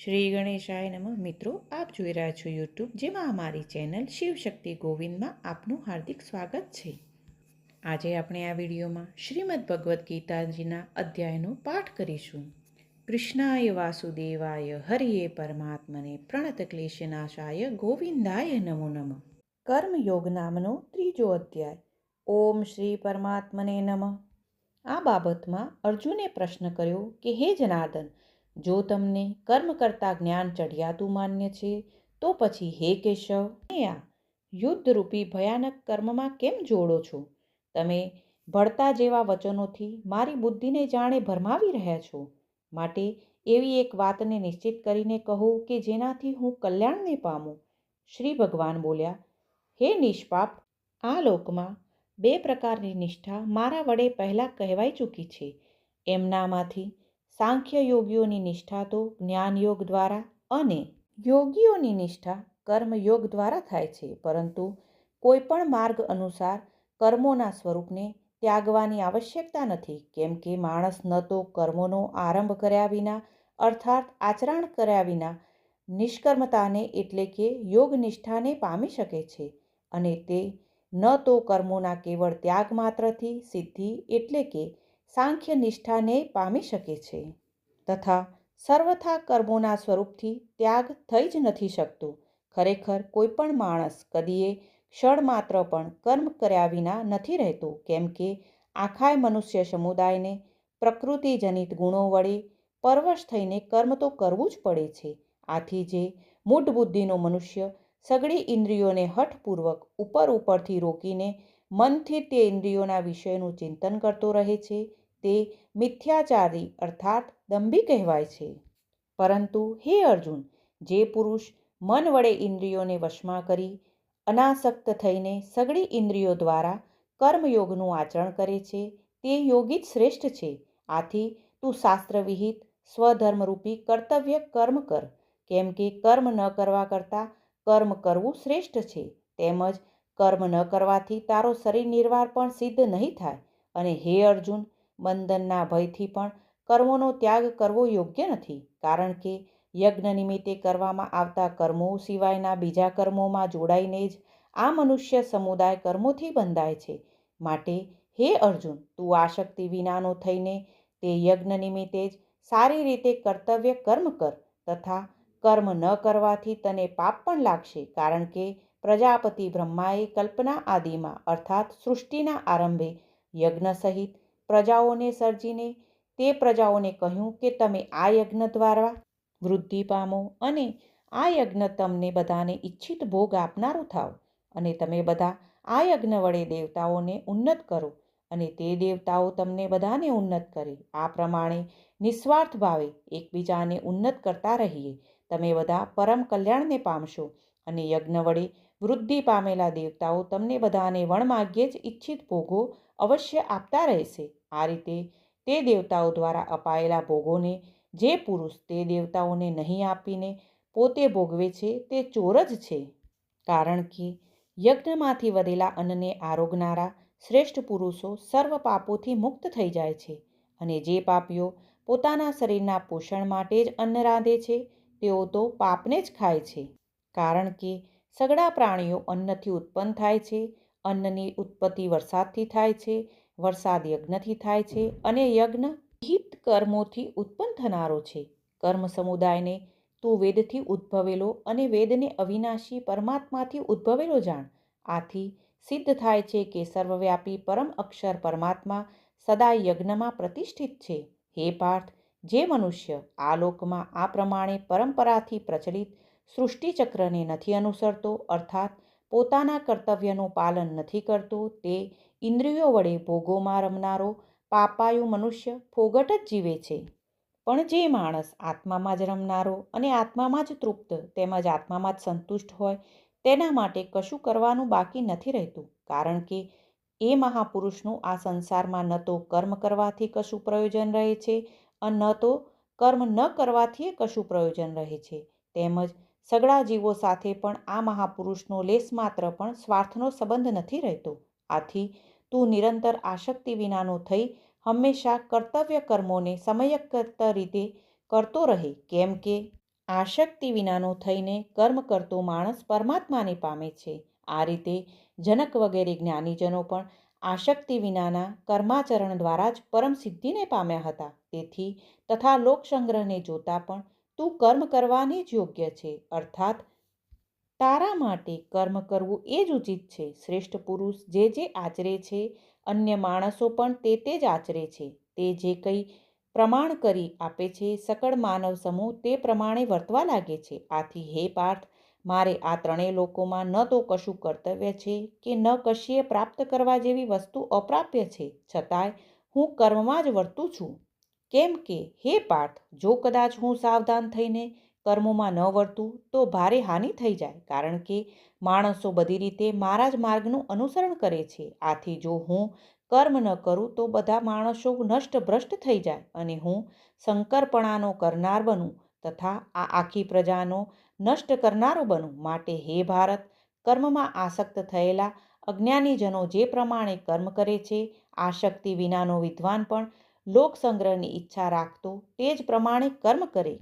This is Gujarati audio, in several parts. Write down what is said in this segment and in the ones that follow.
શ્રી ગણેશાય નમઃ. મિત્રો, આપ જોઈ રહ્યા છો યુટ્યુબ, જેમાં અમારી ચેનલ શિવશક્તિ ગોવિંદમાં આપનું હાર્દિક સ્વાગત છે. આજે આપણે આ વિડીયોમાં શ્રીમદ્ ભગવદ્ ગીતાજીના અધ્યાયનો પાઠ કરીશું. કૃષ્ણાય વાસુદેવાય હરિયે પરમાત્મને પ્રણત ક્લેશનાશાય ગોવિંદાય નમો નમઃ. કર્મયોગ નામનો ત્રીજો અધ્યાય. ઓમ શ્રી પરમાત્મને નમઃ. આ બાબતમાં અર્જુને પ્રશ્ન કર્યો કે હે જનાર્દન, જો તમને કર્મ કરતા જ્ઞાન ચઢિયાતું માન્ય છે, તો પછી હે કેશવ, આ યુદ્ધરૂપી ભયાનક કર્મમાં કેમ જોડો છો? તમે ભળતા જેવા વચનોથી મારી બુદ્ધિને જાણે ભરમાવી રહ્યા છો. માટે એવી એક વાતને નિશ્ચિત કરીને કહો કે જેનાથી હું કલ્યાણને પામું. શ્રી ભગવાન બોલ્યા, હે નિષ્પાપ, આ લોકમાં બે પ્રકારની નિષ્ઠા મારા વડે પહેલાં કહેવાઈ ચૂકી છે. એમનામાંથી સાંખ્ય યોગીઓની નિષ્ઠા તો જ્ઞાનયોગ દ્વારા અને યોગીઓની નિષ્ઠા કર્મયોગ દ્વારા થાય છે. પરંતુ કોઈ પણ માર્ગ અનુસાર કર્મોના સ્વરૂપને ત્યાગવાની આવશ્યકતા નથી, કેમ કે માણસ ન તો કર્મોનો આરંભ કર્યા વિના અર્થાત આચરણ કર્યા વિના નિષ્કર્મતાને એટલે કે યોગ નિષ્ઠાને પામી શકે છે, અને તે ન તો કર્મોના કેવળ ત્યાગ માત્રથી સિદ્ધિ એટલે કે સાંખ્ય નિષ્ઠાને પામી શકે છે, તથા સર્વથા કર્મોના સ્વરૂપથી ત્યાગ થઈ જ નથી શકતો. ખરેખર કોઈ પણ માણસ કદીએ ક્ષણ માત્ર પણ કર્મ કર્યા વિના નથી રહેતો, કેમ કે આખાય મનુષ્ય સમુદાયને પ્રકૃતિજનિત ગુણો વડે પરવશ થઈને કર્મ તો કરવું જ પડે છે. આથી જે મૂઢ બુદ્ધિનો મનુષ્ય સઘળી ઇન્દ્રિયોને હઠપૂર્વક ઉપરથી રોકીને મનથી તે ઇન્દ્રિયોના વિષયનું ચિંતન કરતો રહે છે, તે મિથ્યાચારી અર્થાત દંભી કહેવાય છે. પરંતુ હે અર્જુન, જે પુરુષ મન વડે ઇન્દ્રિયોને વશમાં કરી અનાસક્ત થઈને સઘળી ઇન્દ્રિયો દ્વારા કર્મયોગનું આચરણ કરે છે, તે યોગી જ શ્રેષ્ઠ છે. આથી તું શાસ્ત્રવિહિત સ્વધર્મરૂપી કર્તવ્ય કર્મ કર, કેમ કે કર્મ ન કરવા કરતાં કર્મ કરવું શ્રેષ્ઠ છે. તેમજ કર્મ ન કરવાથી તારો શરીર નિર્વાહ પણ સિદ્ધ નહીં થાય. અને હે અર્જુન, બંધનના ભયથી પણ કર્મોનો ત્યાગ કરવો યોગ્ય નથી, કારણ કે યજ્ઞ નિમિત્તે કરવામાં આવતા કર્મો સિવાયના બીજા કર્મોમાં જોડાઈને જ આ મનુષ્ય સમુદાય કર્મોથી બંધાય છે. માટે હે અર્જુન, તું આસક્તિ વિનાનો થઈને તે યજ્ઞ નિમિત્તે જ સારી રીતે કર્તવ્ય કર્મ કર, તથા કર્મ ન કરવાથી તને પાપ પણ લાગશે, કારણ કે પ્રજાપતિ બ્રહ્માએ કલ્પના આદિમાં અર્થાત સૃષ્ટિના આરંભે યજ્ઞ સહિત પ્રજાઓને સર્જીને તે પ્રજાઓને કહ્યું કે તમે આ યજ્ઞ દ્વારા વૃદ્ધિ પામો અને આ યજ્ઞ તમને બધાને ઈચ્છિત ભોગ આપનારું થાવ, અને તમે બધા આ યજ્ઞ વડે દેવતાઓને ઉન્નત કરો અને તે દેવતાઓ તમને બધાને ઉન્નત કરે. આ પ્રમાણે નિસ્વાર્થ ભાવે એકબીજાને ઉન્નત કરતા રહીએ. તમે બધા પરમ કલ્યાણને પામશો, અને યજ્ઞ વડે વૃદ્ધિ પામેલા દેવતાઓ તમને બધાને વણમાગ્યે જ ઈચ્છિત ભોગો અવશ્ય આપતા રહેશે. આ રીતે તે દેવતાઓ દ્વારા અપાયેલા ભોગોને જે પુરુષ તે દેવતાઓને નહીં આપીને પોતે ભોગવે છે, તે ચોર જ છે. કારણ કે યજ્ઞમાંથી વધેલા અન્નને આરોગનારા શ્રેષ્ઠ પુરુષો સર્વ પાપોથી મુક્ત થઈ જાય છે. અને જે પાપીઓ પોતાના શરીરના પોષણ માટે જ અન્ન રાંધે છે, તેઓ તો પાપને જ ખાય છે. કારણ કે સઘળા પ્રાણીઓ અન્નથી ઉત્પન્ન થાય છે. અન્નની ઉત્પત્તિ વરસાદથી થાય છે, વરસાદ યજ્ઞથી થાય છે, અને યજ્ઞ વિહિત કર્મોથી ઉત્પન્ન થનારો છે. કર્મ સમુદાયને તું વેદથી ઉદ્ભવેલો અને વેદને અવિનાશી પરમાત્માથી ઉદ્ભવેલો જાણ. આથી સિદ્ધ થાય છે કે સર્વવ્યાપી પરમ અક્ષર પરમાત્મા સદા યજ્ઞમાં પ્રતિષ્ઠિત છે. હે પાર્થ, જે મનુષ્ય આ લોકમાં આ પ્રમાણે પરંપરાથી પ્રચલિત સૃષ્ટિચક્રને નથી અનુસરતો અર્થાત પોતાના કર્તવ્યનું પાલન નથી કરતો, તે ઇન્દ્રિયો વડે ભોગોમાં રમનારો પાપાયુ મનુષ્ય ફોગટ જ જીવે છે. પણ જે માણસ આત્મામાં જ રમનારો અને આત્મામાં જ તૃપ્ત તેમજ આત્મામાં જ સંતુષ્ટ હોય, તેના માટે કશું કરવાનું બાકી નથી રહેતું. કારણ કે એ મહાપુરુષનું આ સંસારમાં ન તો કર્મ કરવાથી કશું પ્રયોજન રહે છે અને ન તો કર્મ ન કરવાથી કશું પ્રયોજન રહે છે. તેમજ સઘળા જીવો સાથે પણ આ મહાપુરુષનો લેશ માત્ર પણ સ્વાર્થનો સંબંધ નથી રહેતો. આથી તું નિરંતર આસક્તિ વિનાનો થઈ હંમેશા કર્તવ્ય કર્મોને સમયકૃત રીતે કરતો રહે, કેમ કે આશક્તિ વિનાનો થઈને કર્મ કરતો માણસ પરમાત્માને પામે છે. આ રીતે જનક વગેરે જ્ઞાનીજનો પણ આશક્તિ વિનાના કર્માચરણ દ્વારા જ પરમ સિદ્ધિને પામ્યા હતા. તેથી તથા લોકસંગ્રહને જોતા પણ તું કર્મ કરવાને જ યોગ્ય છે, અર્થાત તારા માટે કર્મ કરવું એ જ ઉચિત છે. શ્રેષ્ઠ પુરુષ જે આચરે છે, અન્ય માણસો પણ તે જ આચરે છે. તે જે કંઈ પ્રમાણ કરી આપે છે, સકળ માનવ સમૂહ તે પ્રમાણે વર્તવા લાગે છે. આથી હે પાર્થ, મારે આ ત્રણેય લોકોમાં ન તો કશું કર્તવ્ય છે કે ન કશીએ પ્રાપ્ત કરવા જેવી વસ્તુ અપ્રાપ્ય છે, છતાંય હું કર્મમાં જ વર્તું છું. કેમ કે હે પાર્થ, જો કદાચ હું સાવધાન થઈને કર્મોમાં ન વર્તું તો ભારે હાનિ થઈ જાય, કારણ કે માણસો બધી રીતે મારા જ માર્ગનું અનુસરણ કરે છે. આથી જો હું કર્મ ન કરું તો બધા માણસો નષ્ટ ભ્રષ્ટ થઈ જાય અને હું શંકરપણાનો કરનાર બનું તથા આ આખી પ્રજાનો નષ્ટ કરનારો બનું. માટે હે ભારત, કર્મમાં આસક્ત થયેલા અજ્ઞાનીજનો જે પ્રમાણે કર્મ કરે છે, આશક્તિ વિનાનો વિદ્વાન પણ લોકસંગ્રહની ઈચ્છા રાખતો તે જ પ્રમાણે કર્મ કરે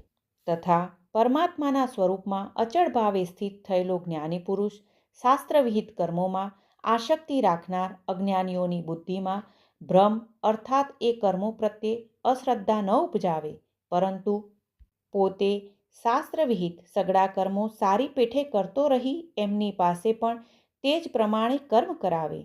તથા પરમાત્માના સ્વરૂપમાં અચળ ભાવે સ્થિત થયેલો જ્ઞાની પુરુષ શાસ્ત્રવિહિત કર્મોમાં આશક્તિ રાખનાર અજ્ઞાનીઓની બુદ્ધિમાં ભ્રમ અર્થાત એ કર્મો પ્રત્યે અશ્રદ્ધા ન ઉપજાવે, પરંતુ પોતે શાસ્ત્રવિહિત સગળા કર્મો સારી પેઠે કરતો રહી એમની પાસે પણ તે જ પ્રમાણે કર્મ કરાવે.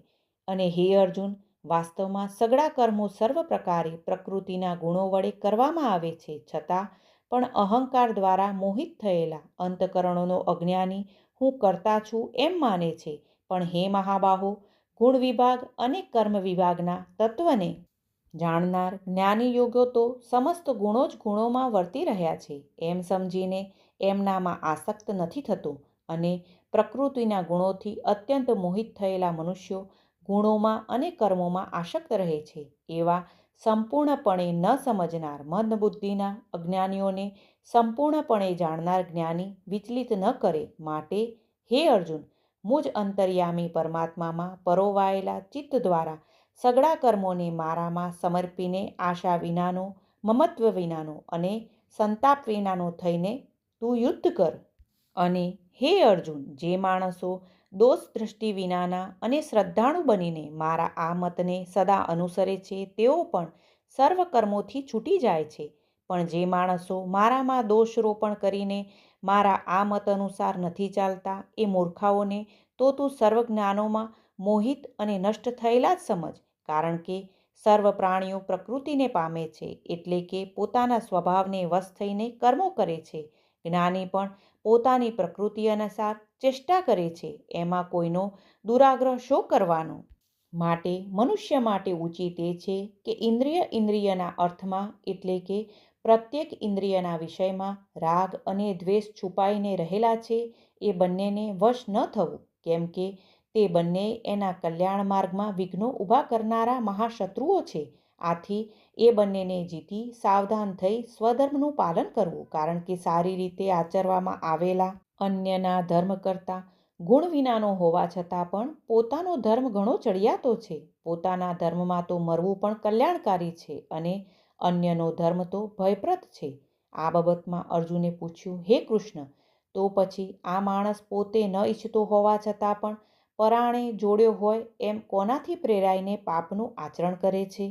અને હે અર્જુન, વાસ્તવમાં સગળા કર્મો સર્વ પ્રકારે પ્રકૃતિના ગુણો વડે કરવામાં આવે છે, છતાં પણ અહંકાર દ્વારા મોહિત થયેલા અંતકરણોનો અજ્ઞાની હું કરતા છું એમ માને છે. પણ હે મહાબાહો, ગુણ વિભાગ અને કર્મ વિભાગના તત્વને જાણનાર જ્ઞાની યોગો તો સમસ્ત ગુણો જ ગુણોમાં વર્તી રહ્યા છે એમ સમજીને એમનામાં આસક્ત નથી થતો, અને પ્રકૃતિના ગુણોથી અત્યંત મોહિત થયેલા મનુષ્યો ગુણોમાં અને કર્મોમાં આસક્ત રહે છે. એવા સંપૂર્ણપણે ન સમજનાર મંદબુદ્ધિના અજ્ઞાનીઓને સંપૂર્ણપણે જાણનાર જ્ઞાની વિચલિત ન કરે. માટે હે અર્જુન, મુજ અંતર્યામી પરમાત્મામાં પરોવાયેલા ચિત્ત દ્વારા સગળા કર્મોને મારામાં સમર્પીને આશા વિનાનો, મમત્વ વિનાનો અને સંતાપ વિનાનો થઈને તું યુદ્ધ કર. અને હે અર્જુન, જે માણસો દોષ દ્રષ્ટિ વિનાના અને શ્રદ્ધાળુ બનીને મારા આ મતને સદા અનુસરે છે, તેઓ પણ સર્વ કર્મોથી છૂટી જાય છે. પણ જે માણસો મારામાં દોષરોપણ કરીને મારા આ મત અનુસાર નથી ચાલતા, એ મૂર્ખાઓને તો તું સર્વ જ્ઞાનોમાં મોહિત અને નષ્ટ થયેલા જ સમજ. કારણ કે સર્વ પ્રાણીઓ પ્રકૃતિને પામે છે, એટલે કે પોતાના સ્વભાવને વશ થઈને કર્મો કરે છે. જ્ઞાની પણ પોતાની પ્રકૃતિ અનુસાર ચેષ્ટા કરે છે, એમાં કોઈનો દુરાગ્રહ શો કરવાનો? માટે મનુષ્ય માટે ઉચિત એ છે કે ઇન્દ્રિયના અર્થમાં, એટલે કે પ્રત્યેક ઇન્દ્રિયના વિષયમાં રાગ અને દ્વેષ છુપાઈને રહેલા છે, એ બંનેને વશ ન થવું. કેમ કે તે બંને એના કલ્યાણ માર્ગમાં વિઘ્નો ઊભા કરનારા મહાશત્રુઓ છે. આથી એ બંનેને જીતી સાવધાન થઈ સ્વધર્મનું પાલન કરવું. કારણ કે સારી રીતે આચરવામાં આવેલા અન્યના ધર્મ કરતાં ગુણ વિનાનો હોવા છતાં પણ પોતાનો ધર્મ ઘણો ચડિયાતો છે. પોતાના ધર્મમાં તો મરવું પણ કલ્યાણકારી છે અને અન્યનો ધર્મ તો ભયપ્રદ છે. આ બાબતમાં અર્જુને પૂછ્યું, હે કૃષ્ણ, તો પછી આ માણસ પોતે ન ઈચ્છતો હોવા છતાં પણ પરાણે જોડ્યો હોય એમ કોનાથી પ્રેરાઈને પાપનું આચરણ કરે છે?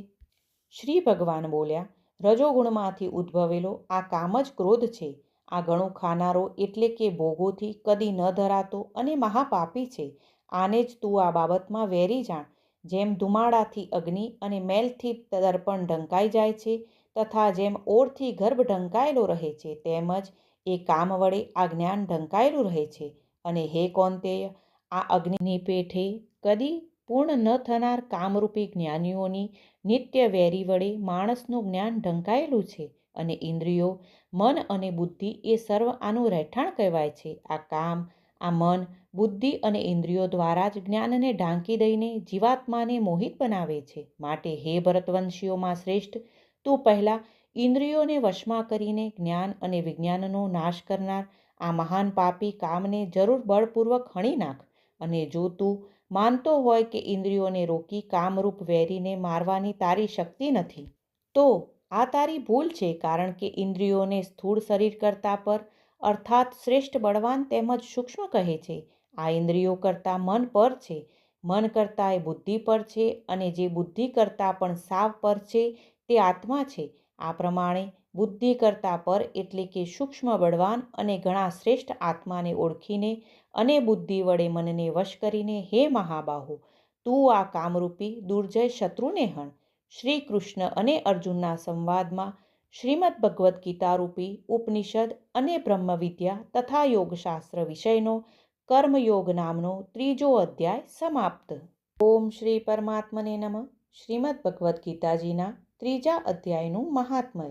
શ્રી ભગવાન બોલ્યા, રજોગુણમાંથી ઉદ્ભવેલો આ કામ જ ક્રોધ છે. આ ઘણું ખાનારો એટલે કે ભોગોથી કદી ન ધરાતો અને મહાપાપી છે. આને જ તું આ બાબતમાં વેરી જાણ. જેમ ધુમાડાથી અગ્નિ અને મેલથી દર્પણ ઢંકાઈ જાય છે, તથા જેમ ઓળથી ગર્ભ ઢંકાયેલો રહે છે, તેમજ એ કામ વડે આ જ્ઞાન ઢંકાયેલું રહે છે. અને હે કૌંતેય, આ અગ્નિની પેઠે કદી પૂર્ણ ન થનાર કામરૂપી જ્ઞાનીઓની નિત્ય વેરી વડે માણસનું જ્ઞાન ઢંકાયેલું છે. અને ઇન્દ્રિયો, મન અને બુદ્ધિ એ સર્વ આનું રહેઠાણ કહેવાય છે. આ કામ, આ મન, બુદ્ધિ અને ઇન્દ્રિયો દ્વારા જ જ્ઞાનને ઢાંકી દઈને જીવાત્માને મોહિત બનાવે છે. માટે હે ભરતવંશીઓમાં શ્રેષ્ઠ, તું પહેલાં ઇન્દ્રિયોને વશમાં કરીને જ્ઞાન અને વિજ્ઞાનનો નાશ કરનાર આ મહાન પાપી કામને જરૂર બળપૂર્વક હણી નાખ. અને જો તું માનતો હોય કે ઇન્દ્રિયોને રોકી કામરૂપ વેરીને મારવાની તારી શક્તિ નથી, તો આ તારી ભૂલ છે. કારણ કે ઇન્દ્રિયોને સ્થૂળ શરીર કરતાં પર અર્થાત શ્રેષ્ઠ બળવાન તેમજ સૂક્ષ્મ કહે છે. આ ઇન્દ્રિયો કરતાં મન પર છે, મન કરતાં એ બુદ્ધિ પર છે, અને જે બુદ્ધિ કરતાં પણ સાવ પર છે તે આત્મા છે. આ પ્રમાણે બુદ્ધિ કરતાં પર એટલે કે સૂક્ષ્મ બળવાન અને ઘણા શ્રેષ્ઠ આત્માને ઓળખીને અને બુદ્ધિ વડે મનને વશ કરીને, હે મહાબાહો, તું આ કામરૂપી દુર્જય શત્રુને હણ. શ્રી કૃષ્ણ અને અર્જુનના સંવાદમાં શ્રીમદ ભગવદ્ ગીતા રૂપી ઉપનિષદ અને બ્રહ્મવિદ્યા તથા યોગશાસ્ત્ર વિષયનો કર્મયોગ નામનો 3જો અધ્યાય સમાપ્ત. ઓમ શ્રી પરમાત્મને નમઃ. શ્રીમદ ભગવદ્ ગીતાજીના 3જા અધ્યાયનું મહાત્મય.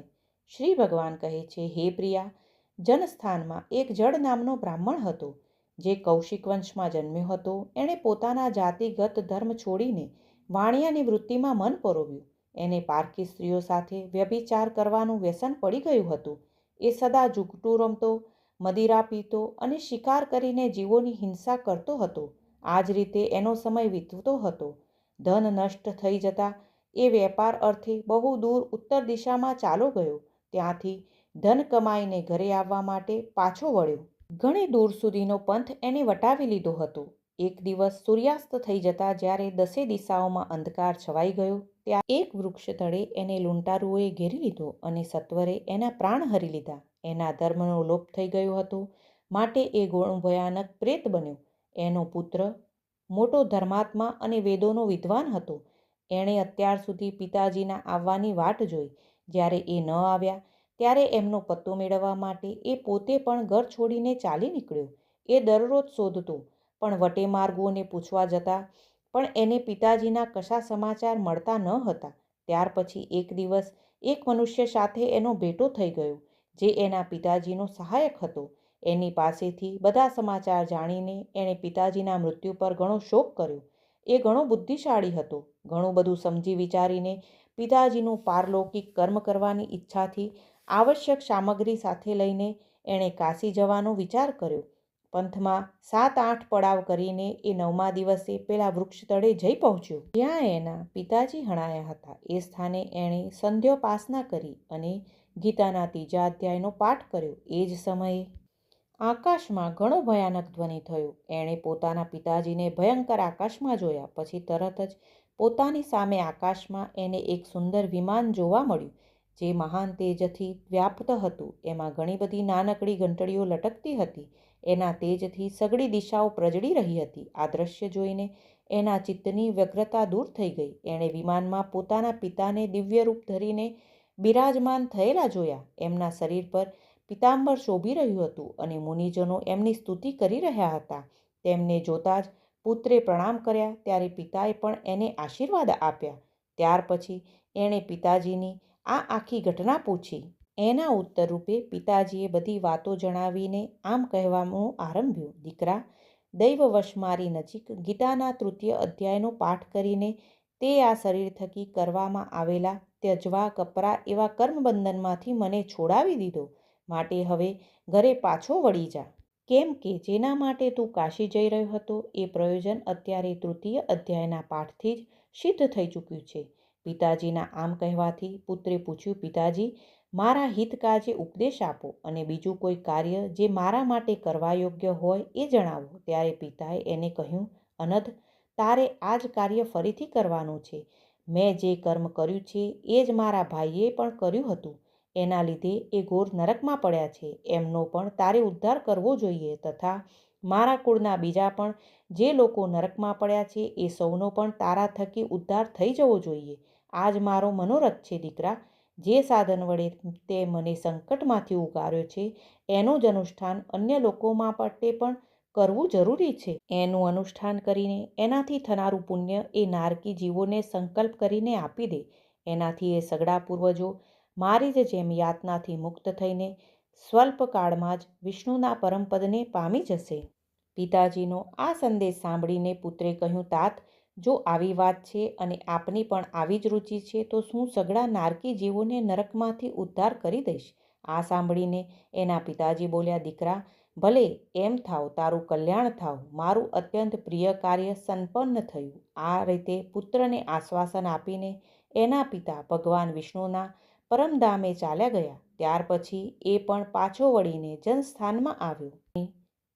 શ્રી ભગવાન કહે છે, હે પ્રિયા, જનસ્થાનમાં એક જડ નામનો બ્રાહ્મણ હતો, જે કૌશિક વંશમાં જન્મ્યો હતો. એણે પોતાના જાતિગત ધર્મ છોડીને વાણિયાની વૃત્તિમાં મન પરોવ્યું. એને પારકી સ્ત્રીઓ સાથે વ્યભિચાર કરવાનું વ્યસન પડી ગયું હતું. એ સદા જુગટું રમતો, મદિરા પીતો અને શિકાર કરીને જીવોની હિંસા કરતો હતો. આ જ રીતે એનો સમય વીતતો હતો. ધન નષ્ટ થઈ જતાં એ વેપાર અર્થે બહુ દૂર ઉત્તર દિશામાં ચાલો ગયો. ત્યાંથી ધન કમાઈને ઘરે આવવા માટે પાછો વળ્યો. ઘણી દૂર સુધીનો પંથ એને વટાવી લીધો હતો. એક દિવસ સૂર્યાસ્ત થઈ જતાં જ્યારે 10 દિશાઓમાં અંધકાર છવાઈ ગયો, ત્યાં એક વૃક્ષ તળે એને લૂંટારુઓએ ઘેરી લીધો અને સત્વરે એના પ્રાણ હરી લીધા. એના ધર્મનો લોપ થઈ ગયો હતો, માટે એ ઘણો ભયાનક પ્રેત બન્યો. એનો પુત્ર મોટો ધર્માત્મા અને વેદોનો વિદ્વાન હતો. એણે અત્યાર સુધી પિતાજીના આવવાની વાટ જોઈ. જ્યારે એ ન આવ્યા ત્યારે એમનો પત્તો મેળવવા માટે એ પોતે પણ ઘર છોડીને ચાલી નીકળ્યો. એ દરરોજ શોધતો, પણ વટે માર્ગોને પૂછવા જતાં પણ એને પિતાજીના કશા સમાચાર મળતા ન હતા. ત્યાર પછી એક દિવસ એક મનુષ્ય સાથે એનો ભેટો થઈ ગયો, જે એના પિતાજીનો સહાયક હતો. એની પાસેથી બધા સમાચાર જાણીને એણે પિતાજીના મૃત્યુ પર ઘણો શોક કર્યો. એ ઘણો બુદ્ધિશાળી હતો. ઘણું બધું સમજી વિચારીને પિતાજીનું પારલૌકિક કર્મ કરવાની ઈચ્છાથી આવશ્યક સામગ્રી સાથે લઈને એણે કાશી જવાનો વિચાર કર્યો. પંથમાં 7-8 પડાવ કરીને એ 9મા દિવસે પેલા વૃક્ષ તળે જઈ પહોંચ્યો, જ્યાં એના પિતાજી હણાયા હતા. એ સ્થાને એણે સંધ્યોપાસના કરી અને ગીતાના 3જા અધ્યાયનો પાઠ કર્યો. એ જ સમયે આકાશમાં ઘણો ભયાનક ધ્વનિ થયો. એણે પોતાના પિતાજીને ભયંકર આકાશમાં જોયા. પછી તરત જ પોતાની સામે આકાશમાં એને એક સુંદર વિમાન જોવા મળ્યું, જે મહાન તેજથી વ્યાપ્ત હતું. એમાં ઘણી બધી નાનકડી ઘંટડીઓ લટકતી હતી. એના તેજથી સઘળી દિશાઓ પ્રજળી રહી હતી. આ દ્રશ્ય જોઈને એના ચિત્તની વ્યગ્રતા દૂર થઈ ગઈ. એણે વિમાનમાં પોતાના પિતાને દિવ્ય રૂપ ધરીને બિરાજમાન થયેલા જોયા. એમના શરીર પર પિતાંબર શોભી રહ્યું હતું અને મુનિજનો એમની સ્તુતિ કરી રહ્યા હતા. તેમને જોતાં જ પુત્રે પ્રણામ કર્યા. ત્યારે પિતાએ પણ એને આશીર્વાદ આપ્યા. ત્યાર પછી એણે પિતાજીની આ આખી ઘટના પૂછી. એના ઉત્તર રૂપે પિતાજીએ બધી વાતો જણાવીને આમ કહેવાનું આરંભ્યું, દીકરા, દૈવવશ મારી નજીક ગીતાના 3ય અધ્યાયનો પાઠ કરીને તે આ શરીર થકી કરવામાં આવેલા ત્યજવા કપરા એવા કર્મબંધનમાંથી મને છોડાવી દીધો. માટે હવે ઘરે પાછો વળી જા. કેમ કે જેના માટે તું કાશી જઈ રહ્યો હતો એ પ્રયોજન અત્યારે 3ય અધ્યાયના પાઠથી જ સિદ્ધ થઈ ચૂક્યું છે. પિતાજીના આમ કહેવાથી પુત્રે પૂછ્યું, પિતાજી, મારા હિત કાજે ઉપદેશ આપો અને બીજું કોઈ કાર્ય જે મારા માટે કરવા યોગ્ય હોય એ જણાવો. ત્યારે પિતાએ એને કહ્યું, અનધ, તારે આ જ કાર્ય ફરીથી કરવાનું છે. મેં જે કર્મ કર્યું છે એ જ મારા ભાઈએ પણ કર્યું હતું. એના લીધે એ ઘોર નરકમાં પડ્યા છે. એમનો પણ તારે ઉદ્ધાર કરવો જોઈએ, તથા મારા કુળના બીજા પણ જે લોકો નરકમાં પડ્યા છે એ સૌનો પણ તારા થકી ઉદ્ધાર થઈ જવો જોઈએ. આ જ મારો મનોરથ છે, દીકરા. જે સાધન વડે તે મને સંકટમાંથી ઉગાર્યો છે એનું જ અનુષ્ઠાન અન્ય લોકોમાં માટે પણ કરવું જરૂરી છે. એનું અનુષ્ઠાન કરીને એનાથી થનારું પુણ્ય એ નારકી જીવોને સંકલ્પ કરીને આપી દે. એનાથી એ સઘળા પૂર્વજો મારી જ જેમ યાતનાથી મુક્ત થઈને સ્વલ્પકાળમાં જ વિષ્ણુના પરમપદને પામી જશે. પિતાજીનો આ સંદેશ સાંભળીને પુત્રે કહ્યું, તાત, જો આવી વાત છે અને આપની પણ આવી જ રુચિ છે તો હું સઘળા નારકી જીવોને નરકમાંથી ઉદ્ધાર કરી દઈશ. આ સાંભળીને એના પિતાજી બોલ્યા, દીકરા, ભલે એમ થાવ, તારું કલ્યાણ થાવ. મારું અત્યંત પ્રિય કાર્ય સંપન્ન થયું. આ રીતે પુત્રને આશ્વાસન આપીને એના પિતા ભગવાન વિષ્ણુના પરમધામે ચાલ્યા ગયા. ત્યાર પછી એ પણ પાછો વળીને જનસ્થાનમાં આવ્યો.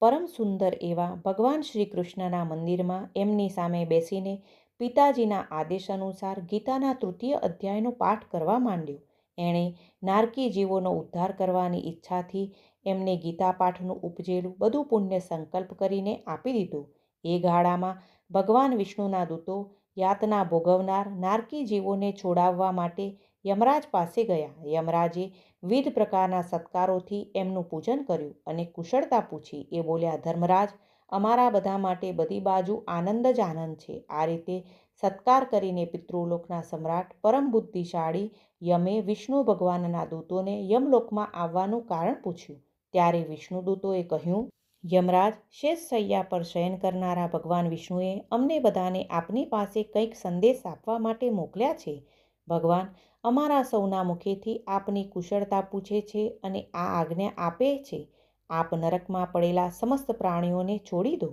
પરમ સુંદર એવા ભગવાન શ્રી કૃષ્ણના મંદિરમાં એમની સામે બેસીને પિતાજીના આદેશ અનુસાર ગીતાના 3ય અધ્યાયનો પાઠ કરવા માંડ્યો. એણે નારકી જીવોનો ઉદ્ધાર કરવાની ઈચ્છાથી એમને ગીતા પાઠનું ઉપજેલું બધું પુણ્ય સંકલ્પ કરીને આપી દીધું. એ ગાળામાં ભગવાન વિષ્ણુના દૂતો યાતના ભોગવનાર નારકી જીવોને છોડાવવા માટે યમરાજ પાસે ગયા. યમરાજે વિવિધ પ્રકારના સત્કારોથી એમનું પૂજન કર્યું અને કુશળતા પૂછી. એ બોલ્યા, ધર્મરાજ, અમારા બધા માટે બધી બાજુ આનંદ જ આનંદ છે. આ રીતે સત્કાર કરીને પિતૃલોકના સમ્રાટ પરમ બુદ્ધિશાળી યમે વિષ્ણુ ભગવાનના દૂતોને યમલોકમાં આવવાનું કારણ પૂછ્યું. ત્યારે વિષ્ણુદૂતોએ કહ્યું, યમરાજ, શેષ શૈયા પર શયન કરનારા ભગવાન વિષ્ણુએ અમને બધાને આપની પાસે કંઈક સંદેશ આપવા માટે મોકલ્યા છે. ભગવાન અમારા સૌના મુખેથી આપની કુશળતા પૂછે છે અને આ આજ્ઞા આપે છે, આપ નરકમાં પડેલા સમસ્ત પ્રાણીઓને છોડી દો.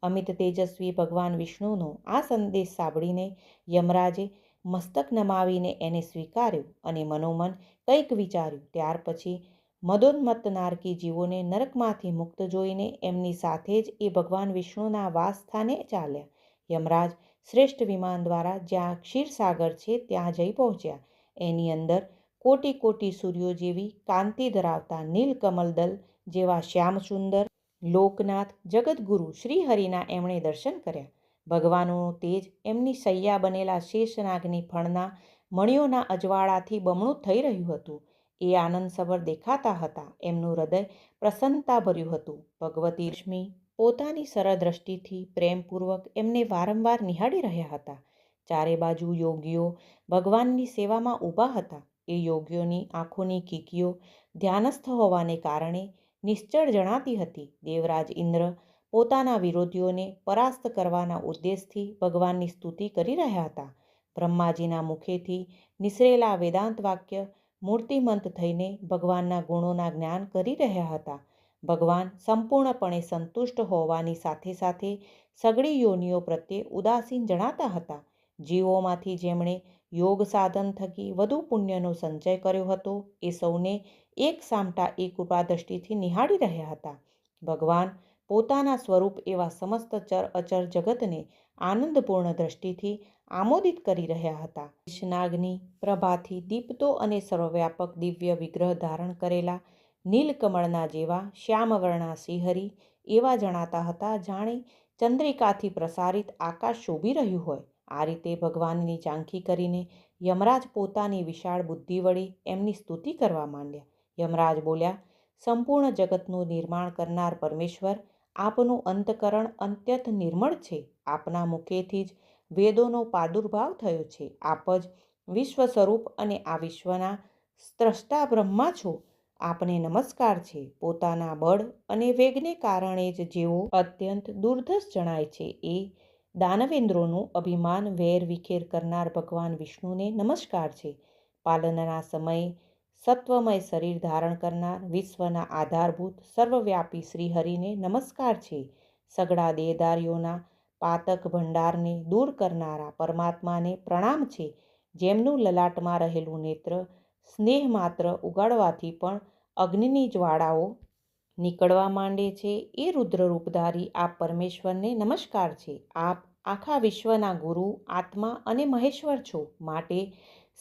અમિત તેજસ્વી ભગવાન વિષ્ણુનો આ સંદેશ સાંભળીને યમરાજે મસ્તક નમાવીને એને સ્વીકાર્યો અને મનોમન કંઈક વિચાર્યું. ત્યાર પછી મદોન્મત્ત નારકી જીવોને નરકમાંથી મુક્ત જોઈને એમની સાથે જ એ ભગવાન વિષ્ણુના વાસસ્થાને ચાલ્યા. યમરાજ શ્રેષ્ઠ વિમાન દ્વારા જ્યાં ક્ષીરસાગર છે ત્યાં જઈ પહોંચ્યા. એની અંદર કોટી કોટી સૂર્યો જેવી કાંતિ ધરાવતા નીલકમલદલ જેવા શ્યામસુંદર લોકનાથ જગદગુરુ શ્રીહરિના એમણે દર્શન કર્યા. ભગવાનનું તેજ એમની શૈયા બનેલા શેષનાગની ફણના મણિઓના અજવાળાથી બમણું થઈ રહ્યું હતું. એ આનંદસભર દેખાતા હતા. એમનું હૃદય પ્રસન્નતા ભર્યું હતું. ભગવતી લક્ષ્મી પોતાની સરળ દ્રષ્ટિથી પ્રેમપૂર્વક એમને વારંવાર નિહાળી રહ્યા હતા. ચારે બાજુ યોગીઓ ભગવાનની સેવામાં ઊભા હતા. એ યોગીઓની આંખોની કીકીઓ ધ્યાનસ્થ હોવાને કારણે નિશ્ચળ જણાતી હતી. દેવરાજ ઇન્દ્ર પોતાના વિરોધીઓને પરાસ્ત કરવાના ઉદ્દેશથી ભગવાનની સ્તુતિ કરી રહ્યા હતા. બ્રહ્માજીના મુખેથી નિસરેલા વેદાંત વાક્ય મૂર્તિમંત થઈને ભગવાનના ગુણોના જ્ઞાન કરી રહ્યા હતા. ભગવાન સંપૂર્ણપણે સંતુષ્ટ હોવાની સાથે સાથે સઘળી યોનિઓ પ્રત્યે ઉદાસીન જણાતા હતા. જીવોમાંથી જેમણે યોગ સાધન થકી વધુ પુણ્યનો સંચય કર્યો હતો એ સૌને એક સામટા એ કૃપા દ્રષ્ટિથી નિહાળી રહ્યા હતા. ભગવાન પોતાના સ્વરૂપ એવા સમસ્ત ચર અચર જગતને આનંદપૂર્ણ દ્રષ્ટિથી આમોદિત કરી રહ્યા હતા. શેષનાગની પ્રભાથી દીપતો અને સર્વવ્યાપક દિવ્ય વિગ્રહ ધારણ કરેલા નીલકમળના જેવા શ્યામવર્ણા શ્રીહરિ એવા જણાતા હતા, જાણે ચંદ્રિકાથી પ્રસારિત આકાશ શોભી રહ્યું હોય. આ રીતે ભગવાનની ઝાંખી કરીને યમરાજ પોતાની વિશાળ બુદ્ધિ વડે એમની સ્તુતિ કરવા માંડ્યા. યમરાજ બોલ્યા, સંપૂર્ણ જગતનું નિર્માણ કરનાર પરમેશ્વર, આપનું અંતકરણ અત્યંત નિર્મળ છે. આપના મુખેથી જ વેદોનો પ્રાદુર્ભાવ થયો છે. આપ જ વિશ્વ સ્વરૂપ અને આ વિશ્વના સ્રષ્ટા બ્રહ્મા છો. આપને નમસ્કાર છે. પોતાના બળ અને વેગને કારણે જ જેઓ અત્યંત દુર્ધર્ષ જણાય છે એ દાનવેન્દ્રોનું અભિમાન વેર વિખેર કરનાર ભગવાન વિષ્ણુને નમસ્કાર છે. પાલનના સમયે સત્વમય શરીર ધારણ કરનાર વિશ્વના આધારભૂત સર્વવ્યાપી શ્રીહરિને નમસ્કાર છે. સઘળા દેહધારીઓના પાતક ભંડારને દૂર કરનારા પરમાત્માને પ્રણામ છે. જેમનું લલાટમાં રહેલું નેત્ર સ્નેહ માત્ર ઉગાડવાથી પણ અગ્નિની જ્વાળાઓ નીકળવા માંડે છે એ રુદ્રરૂપધારી આપ પરમેશ્વરને નમસ્કાર છે. આપ આખા વિશ્વના ગુરુ, આત્મા અને મહેશ્વર છો. માટે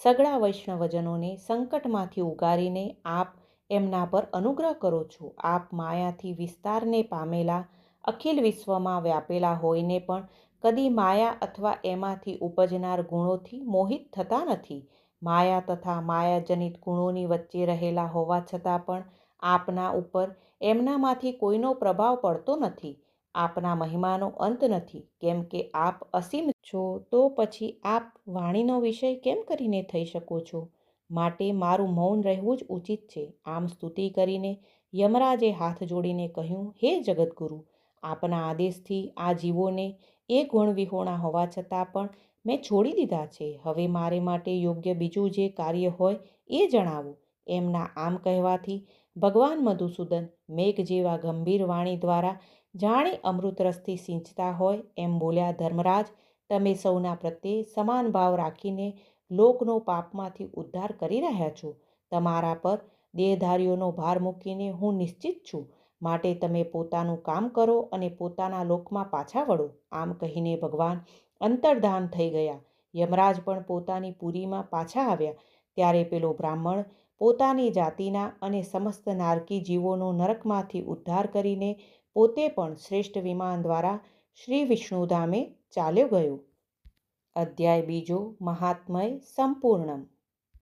સઘળા વૈષ્ણવજનોને સંકટમાંથી ઉગારીને આપ એમના પર અનુગ્રહ કરો છો. આપ માયાથી વિસ્તારને પામેલા અખિલ વિશ્વમાં વ્યાપેલા હોઈને પણ કદી માયા અથવા એમાંથી ઉપજનાર ગુણોથી મોહિત થતા નથી. માયા તથા માયાજનિત ગુણોની વચ્ચે રહેલા હોવા છતાં પણ આપના ઉપર એમનામાંથી કોઈનો પ્રભાવ પડતો નથી. આપના મહિમાનો અંત નથી. કેમ કે આપ અસીમ છો તો પછી આપ વાણીનો વિષય કેમ કરીને થઈ શકો છો? માટે મારું મૌન રહેવું જ ઉચિત છે. આમ સ્તુતિ કરીને યમરાજે હાથ જોડીને કહ્યું, હે જગદગુરુ, આપના આદેશથી આ જીવોને એ ગુણવિહોણા હોવા છતાં પણ મેં છોડી દીધા છે. હવે મારે માટે યોગ્ય બીજું જે કાર્ય હોય એ જણાવો. એમના આમ કહેવાથી ભગવાન મધુસૂદન મેઘ જેવા ગંભીર વાણી દ્વારા જાણે અમૃતરસથી સિંચતા હોય એમ બોલ્યા, ધર્મરાજ, તમે સૌના પ્રત્યે સમાન ભાવ રાખીને લોકનો પાપમાંથી ઉદ્ધાર કરી રહ્યા છો. તમારા પર દેહધારીઓનો ભાર મૂકીને હું નિશ્ચિત છું, માટે તમે પોતાનું કામ કરો અને પોતાના લોકમાં પાછા વળો. આમ કહીને ભગવાન અંતર્ધાન થઈ ગયા. યમરાજ પણ પોતાની પુરીમાં પાછા આવ્યા ત્યારે પેલો બ્રાહ્મણ પોતાની જાતિના અને સમસ્ત નારકી જીવોનો નરકમાંથી ઉદ્ધાર કરીને પોતે પણ શ્રેષ્ઠ વિમાન દ્વારા શ્રી વિષ્ણુધામે ચાલ્યો ગયો. અધ્યાય બીજો, મહાત્મય સંપૂર્ણમ.